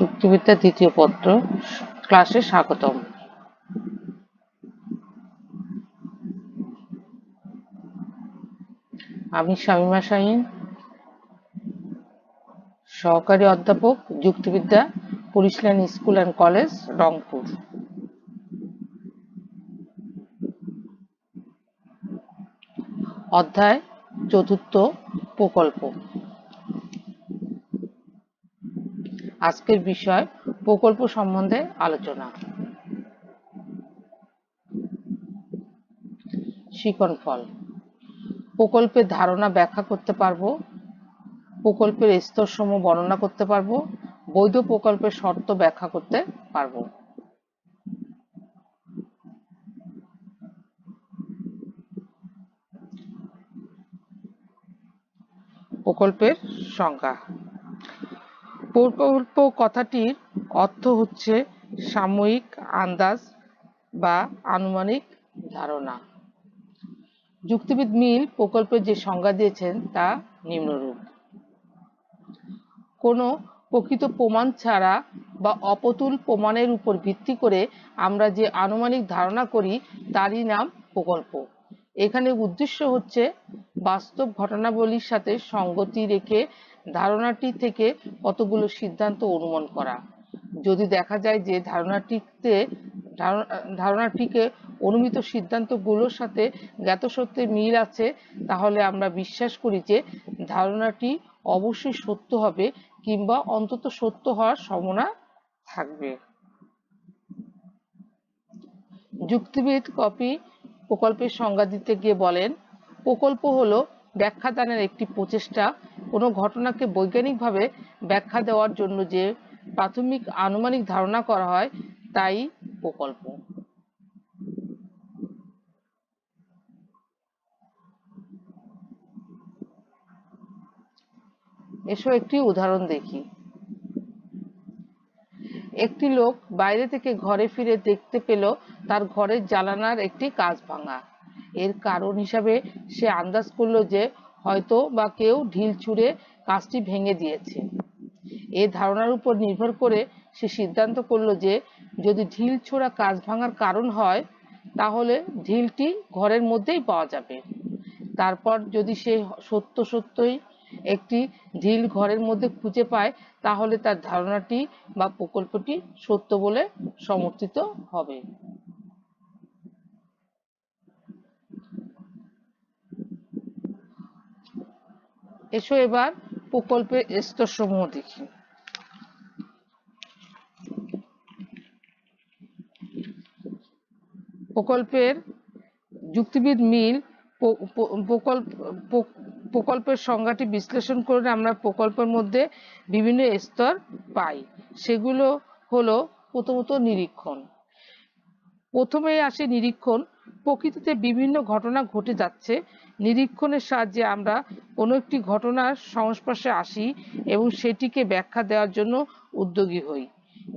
যুক্তিবিদ্যা দ্বিতীয় পত্র ক্লাসে স্বাগতম। আমি শামীমা শাহীন, সহকারী অধ্যাপক, যুক্তিবিদ্যা, police line school and college, Rangpur. অধ্যায় চতুর্থ, প্রকল্প। আজকের বিষয় প্রকল্প সম্বন্ধে আলোচনা। শিকনফল। প্রকল্পের ধারণা ব্যাখ্যা করতে পারব, প্রকল্পের স্তরসমূহ বর্ণনা করতে পারব, বৈধ প্রকল্পের শর্ত ব্যাখ্যা করতে পারব। প্রকল্পের সংজ্ঞা। প্রকল্প কথাটির অর্থ হচ্ছে সাময়িক আন্দাজ বা আনুমানিক ধারণা। যুক্তিবিদ মিল প্রকল্পের যে সংজ্ঞা দিয়েছেন তা নিম্নরূপ: কোনো প্রকৃত প্রমাণ ছাড়া বা অপ্রতুল প্রমাণের উপর ভিত্তি করে আমরা যে আনুমানিক ধারণা করি তারই নাম প্রকল্প। এখানে উদ্দেশ্য হচ্ছে বাস্তব ঘটনাবলীর সাথে সঙ্গতি রেখে ধারণাটি থেকে কতগুলো সিদ্ধান্ত অনুমান করা। যদি দেখা যায় যে ধারণাটিকে অনুমিত সিদ্ধান্তগুলোর সাথে জ্ঞাত সত্যের মিল আছে, তাহলে আমরা বিশ্বাস করি যে ধারণাটি অবশ্যই সত্য হবে কিংবা অন্তত সত্য হওয়ার সম্ভাবনা থাকবে। যুক্তিবিদ কপি প্রকল্পের সংজ্ঞা দিতে গিয়ে বলেন, প্রকল্প হলো ব্যাখ্যাদানের একটি প্রচেষ্টা। কোনো ঘটনাকে বৈজ্ঞানিকভাবে ব্যাখ্যা দেওয়ার জন্য যে প্রাথমিক আনুমানিক ধারণা করা হয় তাই প্রকল্প। এসো একটি উদাহরণ দেখি। একটি লোক বাইরে থেকে ঘরে ফিরে দেখতে পেল তার ঘরের জানালার একটি কাঁচ ভাঙা। এর কারণ হিসাবে সে আন্দাজ করল যে হয়তো বা কেউ ঢিল ছুঁড়ে কাঁচটি ভেঙে দিয়েছে। এই ধারণার উপর নির্ভর করে সে সিদ্ধান্ত করল যে যদি ঢিল ছোড়া কাঁচ ভাঙার কারণ হয় তাহলে ঢিলটি ঘরের মধ্যেই পাওয়া যাবে। তারপর যদি সে সত্যই একটি ঢিল ঘরের মধ্যে খুঁজে পায় তাহলে তার ধারণাটি বা প্রকল্পটি সত্য বলে সমর্থিত হবে। এসো এবার প্রকল্পের স্তরসমূহ দেখি। প্রকল্পের যুক্তিবিদ মিল প্রকল্পের সংজ্ঞাটি বিশ্লেষণ করে আমরা প্রকল্পের মধ্যে বিভিন্ন স্তর পাই। সেগুলো হলো প্রথমত নিরীক্ষণ। প্রথমেই আসে নিরীক্ষণ। প্রকৃতিতে বিভিন্ন ঘটনা ঘটে যাচ্ছে। নিরীক্ষণের সাহায্যে আমরা কোনো একটি ঘটনার সংস্পর্শে আসি এবং সেটিকে ব্যাখ্যা দেওয়ার জন্য উদ্যোগী হই।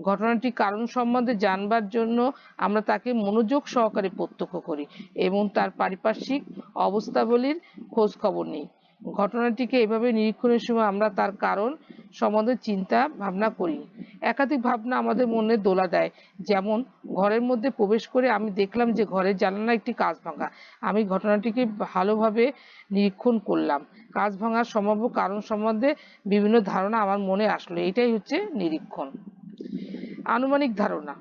ঘটনাটির কারণ সম্বন্ধে জানবার জন্য আমরা তাকে মনোযোগ সহকারে প্রত্যক্ষ করি এবং তার পারিপার্শ্বিক অবস্থাবলীর খোঁজ খবর নিই। ঘটনাটিকে এভাবে নিরীক্ষণের সময় আমরা তার কারণ সম্বন্ধে চিন্তা ভাবনা করি। একাধিক ভাবনা আমাদের মনে দোলা দেয়। যেমন, ঘরের মধ্যে প্রবেশ করে আমি দেখলাম যে ঘরের জানালা একটি কাঁচ ভাঙা। আমি ঘটনাটিকে ভালোভাবে নিরীক্ষণ করলাম। কাঁচ ভাঙার সম্ভাব্য কারণ সম্বন্ধে বিভিন্ন ধারণা আমার মনে আসলো। এটাই হচ্ছে নিরীক্ষণ। আনুমানিক ধারণা।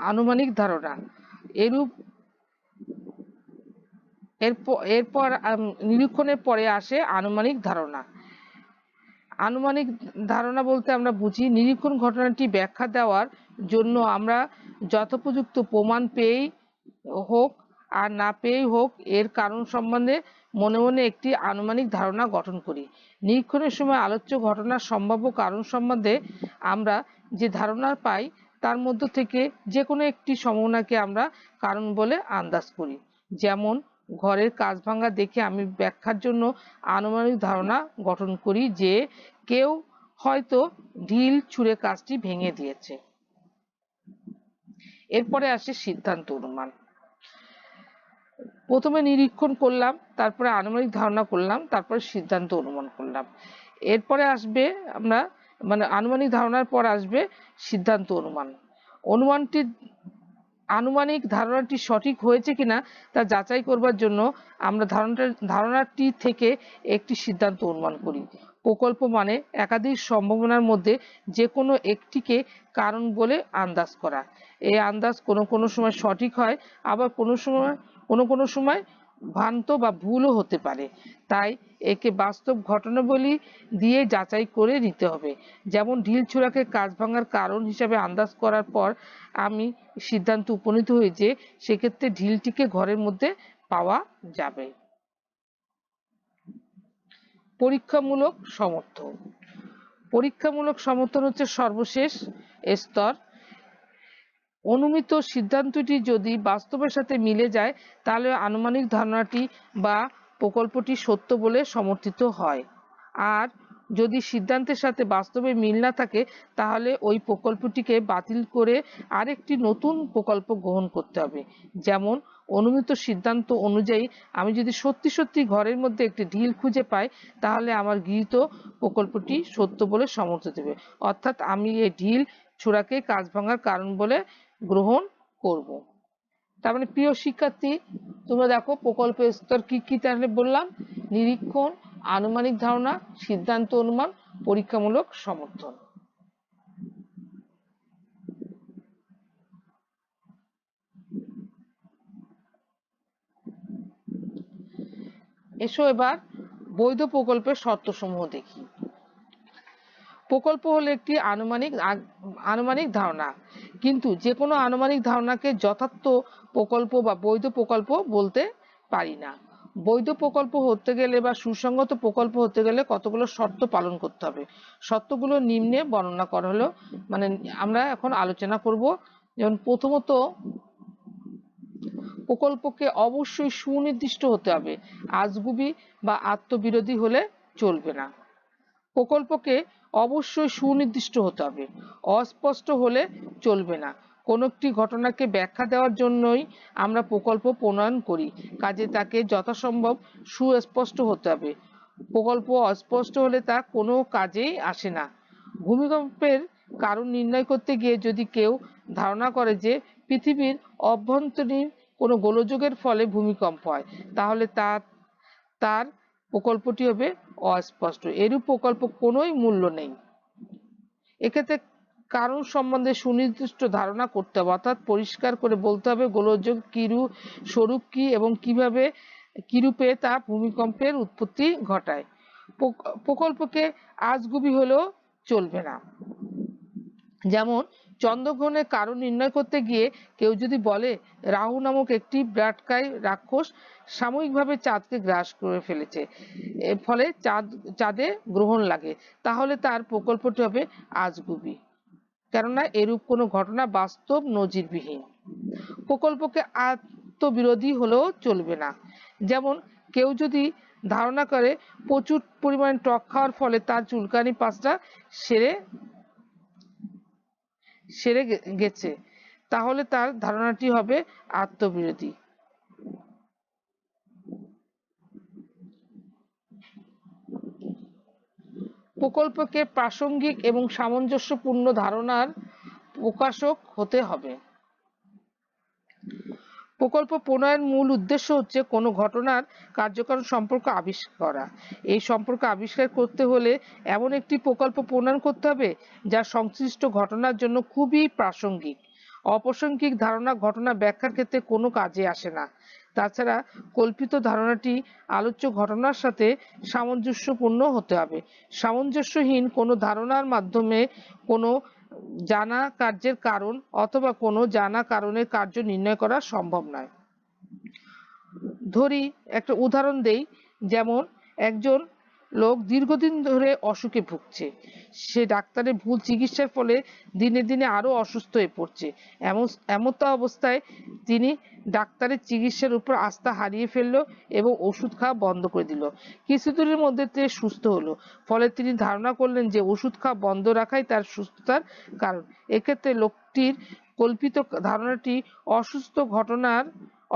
আনুমানিক ধারণা এরূপ এরপর নিরীক্ষণের পরে আসে আনুমানিক ধারণা। আনুমানিক ধারণা বলতে আমরা বুঝি নিরীক্ষণ ঘটনাটি ব্যাখ্যা দেওয়ার জন্য আমরা যথোপযুক্ত প্রমাণ পেয়েই হোক আর না পেয়েই হোক এর কারণ সম্বন্ধে মনে মনে একটি আনুমানিক ধারণা গঠন করি। নিরীক্ষণের সময় আলোচ্য ঘটনার সম্ভাব্য কারণ সম্বন্ধে আমরা যে ধারণা পাই তার মধ্য থেকে যে কোনো একটি সম্ভাবনাকে আমরা কারণ বলে আন্দাজ করি। যেমন, ঘরের কাঁচ ভাঙা দেখে আমি ব্যাখ্যার জন্য আনুমানিক ধারণা গঠন করি যে কেউ হয়তো ঢিল ছুঁড়ে কাঁচটি ভেঙে দিয়েছে। এরপরে আসে সিদ্ধান্ত অনুমান। প্রথমে নিরীক্ষণ করলাম, তারপরে আনুমানিক ধারণা করলাম, তারপরে সিদ্ধান্ত অনুমান করলাম। এরপরে আসবে আমরা মানে আনুমানিক ধারণার পর আসবে সিদ্ধান্ত অনুমান। আনুমানিক ধারণাটি সঠিক হয়েছে কিনা তা যাচাই করবার জন্য আমরা ধারণাটি থেকে একটি সিদ্ধান্ত অনুমান করি। প্রকল্প মানে একাধিক সম্ভাবনার মধ্যে যে কোনো একটিকে কারণ বলে আন্দাজ করা। এই আন্দাজ কোনো সময় সঠিক হয়, আবার কোনো সময় ভ্রান্ত বা ভুলও হতে পারে। তাই একে বাস্তব ঘটনাবলী দিয়ে যাচাই করে নিতে হবে। যেমন ঢিল ছোড়াকে কাঁচ ভাঙার কারণ হিসাবে আন্দাজ করার পর আমি সিদ্ধান্ত উপনীত হই যে সেক্ষেত্রে ঢিলটিকে ঘরের মধ্যে পাওয়া যাবে। পরীক্ষামূলক সমর্থন। পরীক্ষামূলক সমর্থন হচ্ছে সর্বশেষ স্তর। অনুমিত সিদ্ধান্তটি যদি বাস্তবের সাথে মিলে যায় তাহলে আনুমানিক ধারণাটি বা প্রকল্পটি সত্য বলে সমর্থিত হয়। আর যদি সিদ্ধান্তের সাথে বাস্তবে মিল না থাকে তাহলে ওই প্রকল্পটিকে বাতিল করে আরেকটি নতুন প্রকল্প গ্রহণ করতে হবে। যেমন অনুমিত সিদ্ধান্ত অনুযায়ী আমি যদি সত্যি ঘরের মধ্যে একটি ঢিল খুঁজে পাই তাহলে আমার গৃহীত প্রকল্পটি সত্য বলে সমর্থিত হবে, অর্থাৎ আমি এই ঢিল ছোড়াকে কাঁচ ভাঙার কারণ বলে গ্রহণ করব। তার মানে প্রিয় শিক্ষার্থী, তোমরা দেখো প্রকল্পের স্তর কি কি তাহলে বললাম: নিরীক্ষণ, আনুমানিক ধারণা, সিদ্ধান্ত অনুমান, পরীক্ষামূলক সমর্থন। এসো এবার বৈধ প্রকল্পের শর্তসমূহ দেখি। প্রকল্প হলো একটি আনুমানিক ধারণা, কিন্তু যে কোনো আনুমানিক ধারণাকে যথার্থ প্রকল্প বা বৈধ প্রকল্প বলতে পারি না। বৈধ প্রকল্প হতে গেলে বা সুসংগত প্রকল্প হতে গেলে কতগুলো শর্ত পালন করতে হবে। শর্তগুলো নিম্নে বর্ণনা করা হলো, মানে আমরা এখন আলোচনা করব। যেমন প্রথমত, প্রকল্পকে অবশ্যই সুনির্দিষ্ট হতে হবে, আজগুবি বা আত্মবিরোধী হলে চলবে না। প্রকল্পকে অবশ্যই সুনির্দিষ্ট হতে হবে, অস্পষ্ট হলে চলবে না। কোনো একটি ঘটনাকে ব্যাখ্যা দেওয়ার জন্যই আমরা প্রকল্প প্রণয়ন করি, কাজে তাকে যথাসম্ভব সুস্পষ্ট হতে হবে। প্রকল্প অস্পষ্ট হলে তা কোনো কাজেই আসে না। ভূমিকম্পের কারণ নির্ণয় করতে গিয়ে যদি কেউ ধারণা করে যে পৃথিবীর অভ্যন্তরীণ কোনো গোলযোগের ফলে ভূমিকম্প হয়, তাহলে তার প্রকল্পটি হবে অস্পষ্ট। এরূপ প্রকল্প কোনোই মূল্য নেই। এক্ষেত্রে কারণ সম্বন্ধে সুনির্দিষ্ট ধারণা করতে হবে, অর্থাৎ পরিষ্কার করে বলতে হবে গোলযোগ স্বরূপ কি এবং কিরূপে তা ভূমিকম্পের উৎপত্তি ঘটায়। প্রকল্পকে আজগুবি হলেও চলবে না। যেমন চন্দ্রগ্রহণের কারণ নির্ণয় করতে গিয়ে কেউ যদি বলে রাহু নামক একটি বিরাটকায় রাক্ষস সাময়িকভাবে চাঁদকে গ্রাস করে ফেলেছে, এর ফলে চাঁদে গ্রহণ লাগে, তাহলে তার প্রকল্পটি হবে আজগুবি, কেননা এরূপ কোনো ঘটনা বাস্তব নজিরবিহীন। প্রকল্পকে আত্মবিরোধী হলেও চলবে না। যেমন কেউ যদি ধারণা করে প্রচুর পরিমাণে টক খাওয়ার ফলে তার চুলকানি পাঁচটা সেরে গেছে, তাহলে তার ধারণাটি হবে আত্মবিরোধী। প্রকল্পকে প্রাসঙ্গিক এবং সামঞ্জস্যপূর্ণ ধারণার প্রকাশক হতে হবে। প্রকল্প প্রণয়নের মূল উদ্দেশ্য হচ্ছে কোনো ঘটনার কার্যকারণ সম্পর্ক আবিষ্কার করা। এই সম্পর্ক আবিষ্কার করতে হলে এমন একটি প্রকল্প প্রণয়ন করতে হবে যা সংশ্লিষ্ট ঘটনার জন্য খুবই প্রাসঙ্গিক। অপ্রাসঙ্গিক ধারণা ঘটনা ব্যাখ্যার ক্ষেত্রে কোনো কাজে আসে না। তাছাড়া কল্পিত ধারণাটি আলোচ্য ঘটনার সাথে সামঞ্জস্যপূর্ণ হতে হবে। সামঞ্জস্যহীন কোনো ধারণার মাধ্যমে কোনো জানা কার্যের কারণ অথবা কোনো জানা কারণের কার্য নির্ণয় করা সম্ভব নয়। ধরি একটা উদাহরণ দেই, যেমন একজন লোক দীর্ঘদিন ধরে অসুখে ভুগছে, সে ডাক্তারের ভুল চিকিৎসার ফলে দিনে দিনে আরো অসুস্থ হয়ে পড়ছে। এমত অবস্থায় তিনি ডাক্তারের চিকিৎসার উপর আস্থা হারিয়ে ফেললো এবং ওষুধ খাওয়া বন্ধ করে দিল। কিছুদিনের মধ্যে তিনি সুস্থ হলো, ফলে তিনি ধারণা করলেন যে ওষুধ খাওয়া বন্ধ রাখাই তার সুস্থতার কারণ। এক্ষেত্রে লোকটির কল্পিত ধারণাটি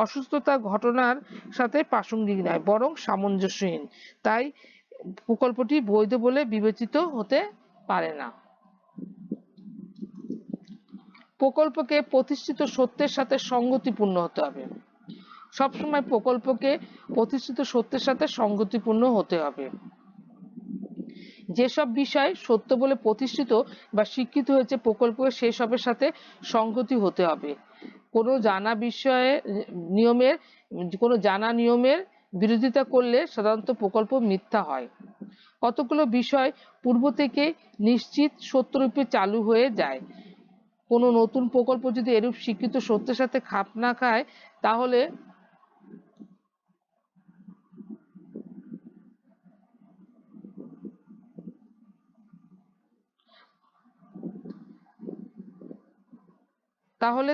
অসুস্থতা ঘটনার সাথে প্রাসঙ্গিক নয়, বরং সামঞ্জস্যহীন। তাই প্রকল্পটি বৈধ বলে বিবেচিত হতে পারে না। প্রকল্পকে প্রতিষ্ঠিত সত্যের সাথে সঙ্গতিপূর্ণ হতে হবে। সবসময় প্রকল্পকে প্রতিষ্ঠিত সত্যের সাথে সঙ্গতিপূর্ণ হতে হবে। যেসব বিষয় সত্য বলে প্রতিষ্ঠিত বা স্বীকৃত হয়েছে প্রকল্পকে সেসবের সাথে সংগতি হতে হবে। কোনো জানা নিয়মের বিরোধিতা করলে সাধারণত প্রকল্প মিথ্যা হয়। কতগুলো বিষয় পূর্ব থেকে নিশ্চিত সত্যরূপে চালু হয়ে যায়। কোনো নতুন প্রকল্প যদি এরূপ স্বীকৃত সত্যের সাথে খাপ না খায় তাহলে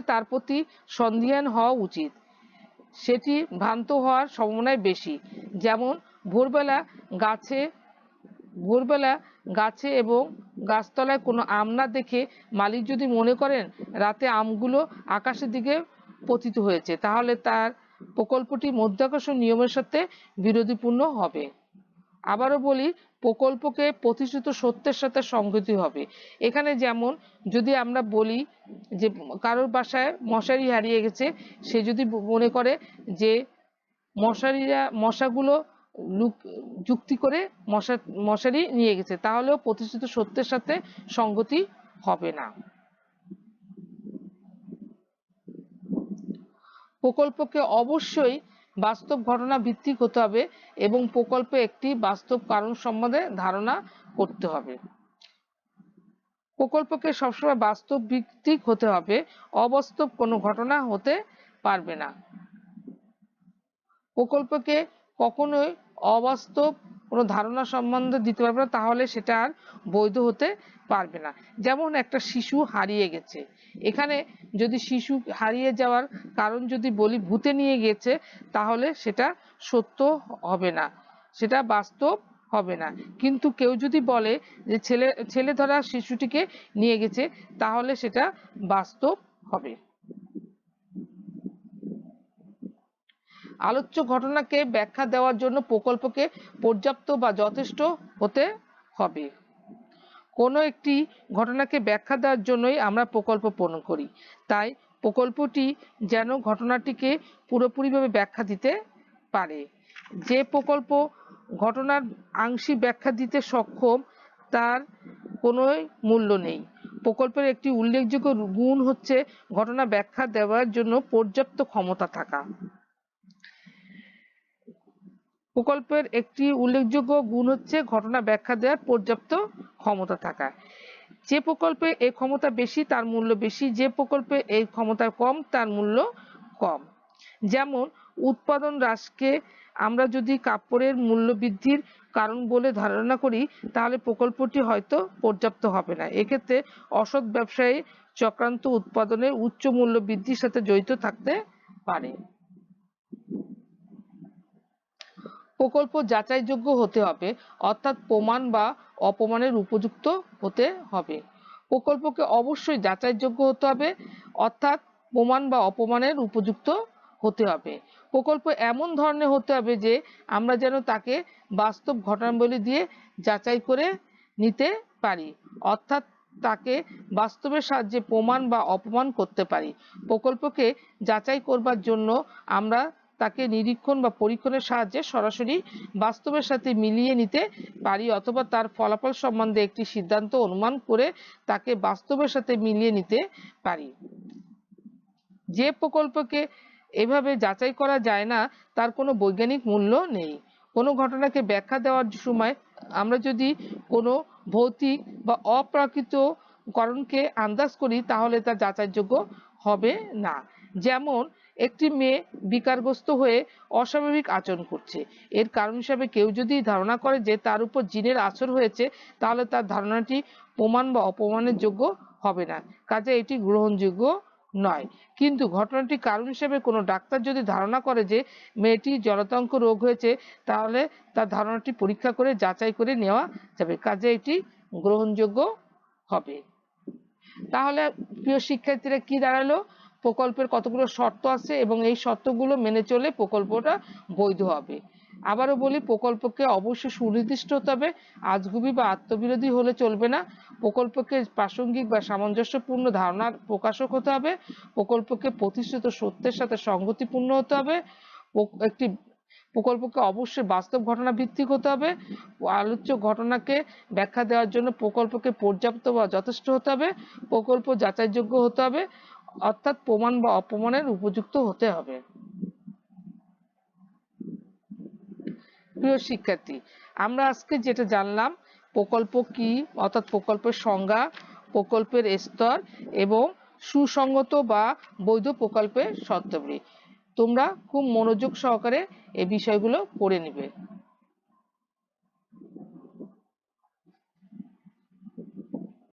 তার প্রতি সন্দিহান হওয়া উচিত। সেটি ভ্রান্ত হওয়ার সম্ভাবনাই বেশি। যেমন ভোরবেলা গাছে এবং গাছতলায় কোনো আম না দেখে মালিক যদি মনে করেন রাতে আমগুলো আকাশের দিকে পতিত হয়েছে, তাহলে তার প্রকল্পটি মাধ্যাকর্ষণ নিয়মের সাথে বিরোধীপূর্ণ হবে। আবারও বলি, প্রকল্পকে প্রতিষ্ঠিত সত্যের সাথে সংগতি হবে। এখানে যেমন যদি আমরা বলি যে কারোর বাসায় মশারি হারিয়ে গেছে, সে যদি মনে করে যে মশাগুলো যুক্তি করে মশারি নিয়ে গেছে, তাহলেও প্রতিষ্ঠিত সত্যের সাথে সংগতি হবে না। প্রকল্পকে অবশ্যই বাস্তব ঘটনা ভিত্তিক হতে হবে এবং প্রকল্পে একটি বাস্তব কারণ সম্বন্ধে ধারণা করতে হবে। প্রকল্পকে সবসময় বাস্তব ভিত্তিক হতে হবে, অবাস্তব কোনো ঘটনা হতে পারবে না। প্রকল্পকে কখনোই অবাস্তব কোনো ধারণা সম্বন্ধে দিতে পারবে না, তাহলে সেটা আর বৈধ হতে পারবে না। যেমন একটা শিশু হারিয়ে গেছে, এখানে যদি শিশু হারিয়ে যাওয়ার কারণ যদি বলি ভূতে নিয়ে গেছে, তাহলে সেটা সত্য হবে না, সেটা বাস্তব হবে না। কিন্তু কেউ যদি বলে যে ছেলে ধরা শিশুটিকে নিয়ে গেছে, তাহলে সেটা বাস্তব হবে। আলোচ্য ঘটনাকে ব্যাখ্যা দেওয়ার জন্য প্রকল্পকে পর্যাপ্ত বা যথেষ্ট হতে হবে। কোনো একটি ঘটনাকে ব্যাখ্যা দেওয়ার জন্যই আমরা প্রকল্প প্রণয়ন করি, তাই প্রকল্পটি যেন ঘটনাটিকে পুরোপুরিভাবে ব্যাখ্যা দিতে পারে। যে প্রকল্প ঘটনার আংশিক ব্যাখ্যা দিতে সক্ষম তার কোনো মূল্য নেই। প্রকল্পের একটি উল্লেখযোগ্য গুণ হচ্ছে ঘটনা ব্যাখ্যা দেওয়ার জন্য পর্যাপ্ত ক্ষমতা থাকা। প্রকল্পের একটি উল্লেখযোগ্য গুণ হচ্ছে ঘটনা ব্যাখ্যা দেওয়ার পর্যাপ্ত ক্ষমতা থাকা। যে প্রকল্পে এই ক্ষমতা বেশি তার মূল্য বেশি, যে প্রকল্পে এই ক্ষমতা কম তার মূল্য কম। যেমন উৎপাদন হ্রাসকে আমরা যদি কাপড়ের মূল্য বৃদ্ধির কারণ বলে ধারণা করি, তাহলে প্রকল্পটি হয়তো পর্যাপ্ত হবে না। এক্ষেত্রে অসৎ ব্যবসায়ী চক্রান্ত উৎপাদনের উচ্চ মূল্য বৃদ্ধির সাথে জড়িত থাকতে পারে। প্রকল্প যাচাইযোগ্য হতে হবে, অর্থাৎ প্রমাণ বা অপ্রমাণের উপযুক্ত হতে হবে। প্রকল্পকে অবশ্যই যাচাইযোগ্য হতে হবে, অর্থাৎ প্রমাণ বা অপ্রমাণের উপযুক্ত হতে হবে। প্রকল্প এমন ধরনের হতে হবে যে আমরা যেন তাকে বাস্তব ঘটনাবলী দিয়ে যাচাই করে নিতে পারি, অর্থাৎ তাকে বাস্তবের সাহায্যে প্রমাণ বা অপমান করতে পারি। প্রকল্পকে যাচাই করবার জন্য আমরা তাকে নিরীক্ষণ বা পরীক্ষণের সাহায্যে সরাসরি বাস্তবের সাথে মিলিয়ে নিতে পারি, অথবা তার ফলাফল সম্বন্ধে একটি সিদ্ধান্ত অনুমান করে তাকে বাস্তবের সাথে মিলিয়ে নিতে পারি। যে প্রকল্পকে এভাবে যাচাই করা যায় না তার কোনো বৈজ্ঞানিক মূল্য নেই। কোনো ঘটনাকে ব্যাখ্যা দেওয়ার সময় আমরা যদি কোনো ভৌতিক বা অপ্রাকৃত কারণকে আন্দাজ করি, তাহলে তা যাচাইযোগ্য হবে না। যেমন একটি মেয়ে বিকারগ্রস্ত হয়ে অস্বাভাবিক আচরণ করছে, এর কারণ হিসাবে কেউ যদি ধারণা করে যে তার উপর জিনের আসর হয়েছে, তাহলে তার ধারণাটি প্রমাণ বা অপ্রমাণের যোগ্য হবে না, কাজে এটি গ্রহণযোগ্য নয়। কিন্তু ঘটনাটি কারণ হিসেবে কোনো ডাক্তার যদি ধারণা করে যে মেয়েটি জলাতঙ্ক রোগ হয়েছে, তাহলে তার ধারণাটি পরীক্ষা করে যাচাই করে নেওয়া যাবে, কাজে এটি গ্রহণযোগ্য হবে। তাহলে প্রিয় শিক্ষার্থীরা, কি দাঁড়ালো? প্রকল্পের কতগুলো শর্ত আছে এবং এই শর্তগুলো মেনে চলে প্রকল্পটা বৈধ হবে। আবারও বলি, প্রকল্পকে অবশ্যই সুনির্দিষ্ট হতে হবে, আজগুবি বা আত্মবিরোধী হলে চলবে না। প্রকল্পকে প্রাসঙ্গিক বা সামঞ্জস্যপূর্ণ ধারণার প্রকাশক হতে হবে। প্রকল্পকে প্রতিষ্ঠিত সত্যের সাথে সংগতিপূর্ণ হতে হবে। একটি প্রকল্পকে অবশ্যই বাস্তব ঘটনা ভিত্তিক হতে হবে। আলোচ্য ঘটনাকে ব্যাখ্যা দেওয়ার জন্য প্রকল্পকে পর্যাপ্ত বা যথেষ্ট হতে হবে। প্রকল্প যাচাইযোগ্য হতে হবে, অর্থাৎ প্রমাণ বা অপ্রমাণের উপযুক্ত হতে হবে। প্রিয় শিক্ষার্থী, আমরা আজকে যেটা জানলাম, প্রকল্প কি, অর্থাৎ প্রকল্পের সংজ্ঞা, প্রকল্পের স্তর এবং সুসংগত বা বৈধ প্রকল্পের শর্তাবলী। তোমরা খুব মনোযোগ সহকারে এই বিষয়গুলো পড়ে নিবে।